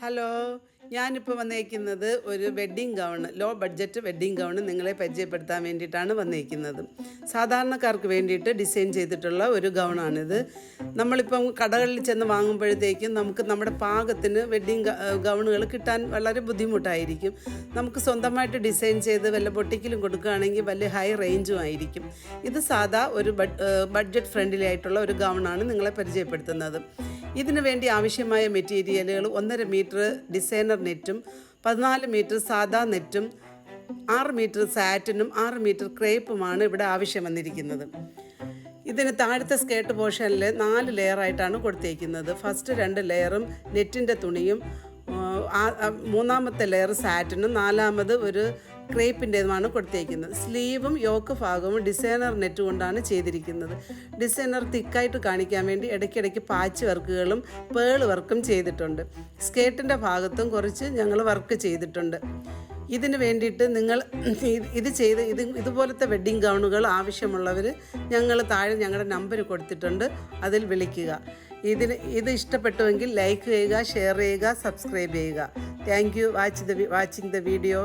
Hello, ഞാനിപ്പോൾ വന്നേക്കുന്നത് ഒരു wedding gown, low budget wedding gown നിങ്ങളെ പരിചയപ്പെടുത്താൻ വേണ്ടിയിട്ടാണ് വന്നേക്കുന്നത്. സാധാരണക്കാർക്ക് വേണ്ടിയിട്ട് ഡിസൈൻ ചെയ്തിട്ടുള്ള ഒരു ഗൗണാണിത്. നമ്മളിപ്പം കടകളിൽ ചെന്ന് വാങ്ങുമ്പോഴത്തേക്കും നമുക്ക് നമ്മുടെ പാകത്തിന് വെഡ്ഡിങ് ഗൗണുകൾ കിട്ടാൻ വളരെ ബുദ്ധിമുട്ടായിരിക്കും. നമുക്ക് സ്വന്തമായിട്ട് ഡിസൈൻ ചെയ്ത് വല്ല ബൊട്ടിക്കിലും കൊടുക്കുകയാണെങ്കിൽ വലിയ ഹൈ റേഞ്ചും ആയിരിക്കും. ഇത് സാധാ ഒരു ബഡ്ജറ്റ് ഫ്രണ്ട്ലി ആയിട്ടുള്ള ഒരു ഗൗണാണ് നിങ്ങളെ പരിചയപ്പെടുത്തുന്നത്. ഇതിനു വേണ്ടി ആവശ്യമായ മെറ്റീരിയലുകൾ 1.5 മീറ്റർ ഡിസൈനർ നെറ്റും 14 മീറ്റർ സാദാ നെറ്റും 6 മീറ്റർ സാറ്റിനും 6 മീറ്റർ ക്രേപ്പുമാണ് ഇവിടെ ആവശ്യം വന്നിരിക്കുന്നത്. ഇതിന് താഴത്തെ സ്കേർട്ട് പോർഷനിൽ 4 ലെയറായിട്ടാണ് കൊടുത്തേക്കുന്നത്. ഫസ്റ്റ് 2 ലെയറും നെറ്റിൻ്റെ തുണിയും, മൂന്നാമത്തെ ലെയർ സാറ്റിനും, നാലാമത് ഒരു ക്രേപ്പിൻ്റെതുമാണ് കൊടുത്തേക്കുന്നത്. സ്ലീവും യോക്ക് ഭാഗവും ഡിസൈനർ നെറ്റ് കൊണ്ടാണ് ചെയ്തിരിക്കുന്നത്. ഡിസൈനർ തിക്കായിട്ട് കാണിക്കാൻ വേണ്ടി ഇടയ്ക്കിടയ്ക്ക് പാച്ച് വർക്കുകളും പേൾ വർക്കും ചെയ്തിട്ടുണ്ട്. സ്കേർട്ടിൻ്റെ ഭാഗത്തും കുറച്ച് ഞങ്ങൾ വർക്ക് ചെയ്തിട്ടുണ്ട്. ഇതിന് വേണ്ടിയിട്ട് നിങ്ങൾ ഇതുപോലത്തെ വെഡ്ഡിങ് ഗൗണുകൾ ആവശ്യമുള്ളവർ ഞങ്ങളുടെ നമ്പർ കൊടുത്തിട്ടുണ്ട്, അതിൽ വിളിക്കുക. ഇത് ഇഷ്ടപ്പെട്ടുവെങ്കിൽ ലൈക്ക് ചെയ്യുക, ഷെയർ ചെയ്യുക, സബ്സ്ക്രൈബ് ചെയ്യുക. Thank you watching the video.